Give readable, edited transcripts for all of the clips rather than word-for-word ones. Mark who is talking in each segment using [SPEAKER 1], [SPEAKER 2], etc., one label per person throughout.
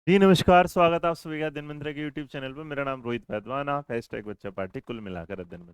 [SPEAKER 1] जी नमस्कार, स्वागत है आप सभी का दिन मंत्र के यूट्यूब चैनल पर। मेरा नाम रोहित वैद्वान, आप हैशटैग बच्चा पार्टी कुल मिलाकर दिन मंत्र।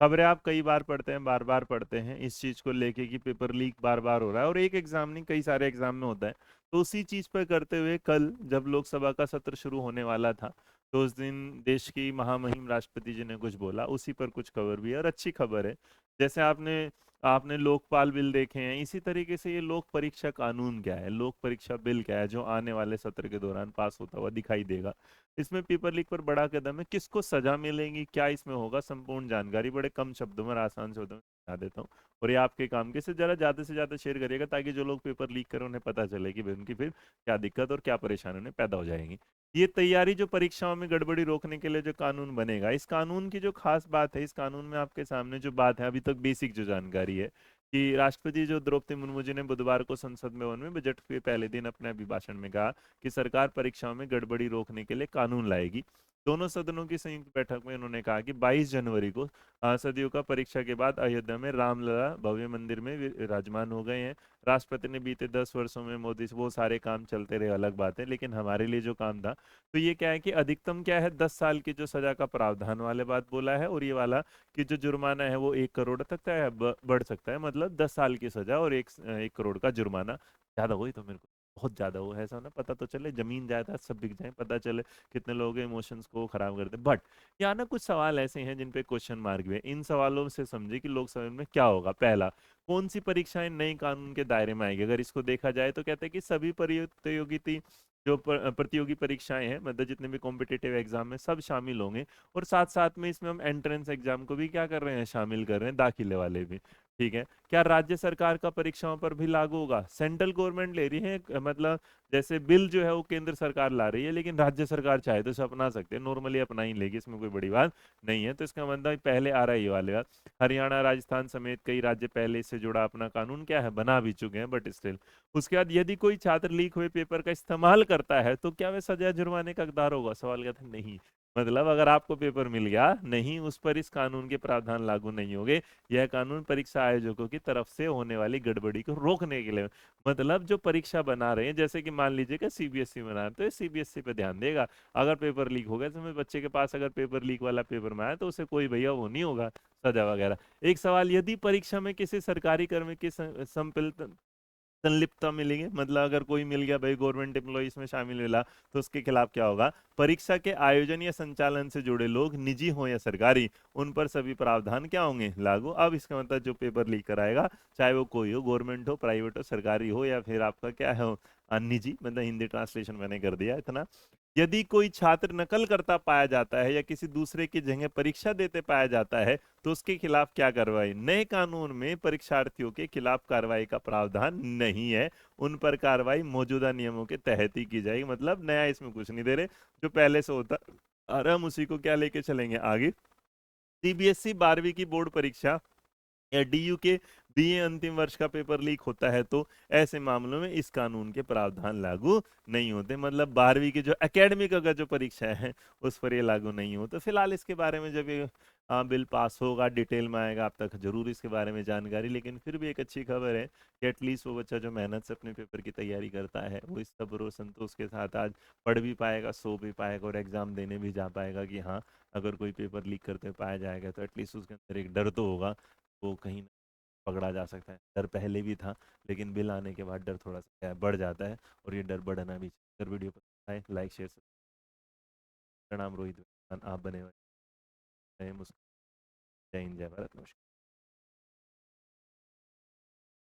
[SPEAKER 1] खबरें आप कई बार पढ़ते हैं, बार बार पढ़ते हैं इस चीज को लेके कि पेपर लीक बार बार हो रहा है और एक एग्जाम नहीं कई सारे एग्जाम में होता है। तो उसी चीज पर करते हुए कल जब लोकसभा का सत्र शुरू होने वाला था तो उस दिन देश की महामहिम राष्ट्रपति जी ने कुछ बोला, उसी पर कुछ खबर भी है और अच्छी खबर है। जैसे आपने आपने लोकपाल बिल देखे हैं, इसी तरीके से ये लोक परीक्षा कानून क्या है, लोक परीक्षा बिल क्या है जो आने वाले सत्र के दौरान पास होता हुआ दिखाई देगा। इसमें पेपर लीक पर बड़ा कदम है, किसको सजा मिलेगी, क्या इसमें होगा, संपूर्ण जानकारी बड़े कम शब्दों में और आसान शब्दों में बता देता हूँ। और ये आपके काम के से जरा ज्यादा से ज्यादा शेयर करिएगा ताकि जो लोग पेपर लीक करें उन्हें पता चले कि भाई उनकी फिर क्या दिक्कत और क्या परेशानी उन्हें पैदा हो जाएगी। ये तैयारी जो परीक्षाओं में गड़बड़ी रोकने के लिए जो कानून बनेगा, इस कानून की जो खास बात है, इस कानून में आपके सामने जो बात है अभी तक बेसिक जो जानकारी है कि राष्ट्रपति जो द्रौपदी मुर्मू जी ने बुधवार को संसद में में बजट के पहले दिन अपने अभिभाषण में कहा कि सरकार परीक्षाओं में गड़बड़ी रोकने के लिए कानून लाएगी। दोनों सदनों की संयुक्त बैठक में उन्होंने कहा कि 22 जनवरी को सदियों का परीक्षा के बाद अयोध्या में रामलला भव्य मंदिर में विराजमान हो गए हैं। राष्ट्रपति ने बीते 10 वर्षों में मोदी से वो सारे काम चलते रहे, अलग बात है, लेकिन हमारे लिए जो काम था तो ये क्या है कि अधिकतम क्या है 10 साल की जो सजा का प्रावधान वाले बात बोला है, और ये वाला कि जो जुर्माना है वो 1 करोड़ तक का है, बढ़ सकता है, मतलब 10 साल की सजा और 1 करोड़ का जुर्माना। ज्यादा हुई तो मेरे को बहुत ज्यादा हो ऐसा ना, पता तो चले जमीन जायदाद सब बिक जाए, पता चले कितने लोगों के इमोशंस को खराब कर दे। बट यहाँ ना कुछ सवाल ऐसे हैं जिन पे क्वेश्चन मार्क भी है। इन सवालों से समझे कि लोकसभा में क्या होगा। पहला, कौन सी परीक्षाएं नई कानून के दायरे में आएगी। अगर इसको देखा जाए तो कहते हैं कि सभी प्रतियोगिता जो प्रतियोगी परीक्षाएं हैं, मतलब जितने भी कॉम्पिटिटिव एग्जाम है सब शामिल होंगे। और साथ साथ में इसमें हम एंट्रेंस एग्जाम को भी क्या कर रहे हैं, शामिल कर रहे हैं, दाखिले वाले भी। ठीक है। क्या राज्य सरकार का परीक्षाओं पर भी लागू होगा। सेंट्रल गवर्नमेंट ले रही है, मतलब जैसे बिल जो है वो केंद्र सरकार ला रही है, लेकिन राज्य सरकार चाहे तो इसे अपना सकते हैं, नॉर्मली अपना ही लेगी, इसमें कोई बड़ी बात नहीं है। तो इसका मतलब पहले आ रहा है ये वाले बात। हरियाणा राजस्थान समेत कई राज्य पहले इससे जुड़ा अपना कानून क्या है बना भी चुके हैं, बट स्टिल। उसके बाद यदि कोई छात्र लीक हुए पेपर का इस्तेमाल करता है तो क्या वह सजा जुर्माने का हकदार होगा। सवाल क्या था, नहीं। मतलब अगर आपको पेपर मिल गया नहीं, उस पर इस कानून के प्रावधान लागू नहीं होंगे। यह कानून परीक्षा आयोजकों की तरफ से होने वाली गड़बड़ी को रोकने के लिए, मतलब जो परीक्षा बना रहे हैं, जैसे कि मान लीजिए कि सीबीएसई बना रहे हैं, तो ये सीबीएसई पे ध्यान देगा। अगर पेपर लीक हो गया तो मेरे बच्चे के पास अगर पेपर लीक वाला पेपर में आया तो उसे कोई भैया वो नहीं होगा, सजा वगैरह। एक सवाल, यदि परीक्षा में किसी सरकारी कर्मी की संलिप्तता मिलेंगे, मतलब अगर कोई मिल गया भाई गवर्नमेंट एम्प्लॉय इसमें शामिल मिला तो उसके खिलाफ क्या होगा। परीक्षा के आयोजन या संचालन से जुड़े लोग, निजी हो या सरकारी, उन पर सभी प्रावधान क्या होंगे, लागू। अब इसका मतलब जो पेपर लीक कराएगा, चाहे वो कोई हो, गवर्नमेंट हो, प्राइवेट हो, सरकारी हो, या फिर आपका क्या है निजी, मतलब हिंदी ट्रांसलेशन मैंने कर दिया इतना। यदि कोई छात्र नकल करता पाया जाता है या किसी दूसरे की जगह परीक्षा देते पाया जाता है तो उसके खिलाफ क्या कार्रवाई। नए कानून में परीक्षार्थियों के खिलाफ कार्रवाई का प्रावधान नहीं है, उन पर कार्रवाई मौजूदा नियमों के तहत ही की जाएगी। मतलब नया इसमें कुछ नहीं दे रहे, जो पहले से होता और हम उसी को क्या लेके चलेंगे आगे। सीबीएसई 12वीं की बोर्ड परीक्षा या डीयू के बीए अंतिम वर्ष का पेपर लीक होता है तो ऐसे मामलों में इस कानून के प्रावधान लागू नहीं होते। मतलब 12वीं की जो एकेडमिक अगर जो परीक्षा है उस पर ये लागू नहीं हो। तो फिलहाल इसके बारे में जब ये बिल पास होगा, डिटेल में आएगा, आप तक जरूर इसके बारे में जानकारी। लेकिन फिर भी एक अच्छी खबर है कि एटलीस्ट वो बच्चा जो मेहनत से अपने पेपर की तैयारी करता है वो इस सब्र और संतोष के साथ आज पढ़ भी पाएगा, सो भी पाएगा और एग्जाम देने भी जा पाएगा कि हाँ, अगर कोई पेपर लीक करते पाया जाएगा तो एटलीस्ट उसके अंदर एक डर तो होगा, वो कहीं पकड़ा जा सकता है। डर पहले भी था, लेकिन बिल आने के बाद डर थोड़ा सा क्या है, बढ़ जाता है, और ये डर बढ़ना भी चाहिए। अगर वीडियो पसंद आए लाइक शेयर। मेरा नाम रोहित वेमुला, आप बने हुए हैं मुस्कुराए। जय हिंद, जय भारत, नमस्कार।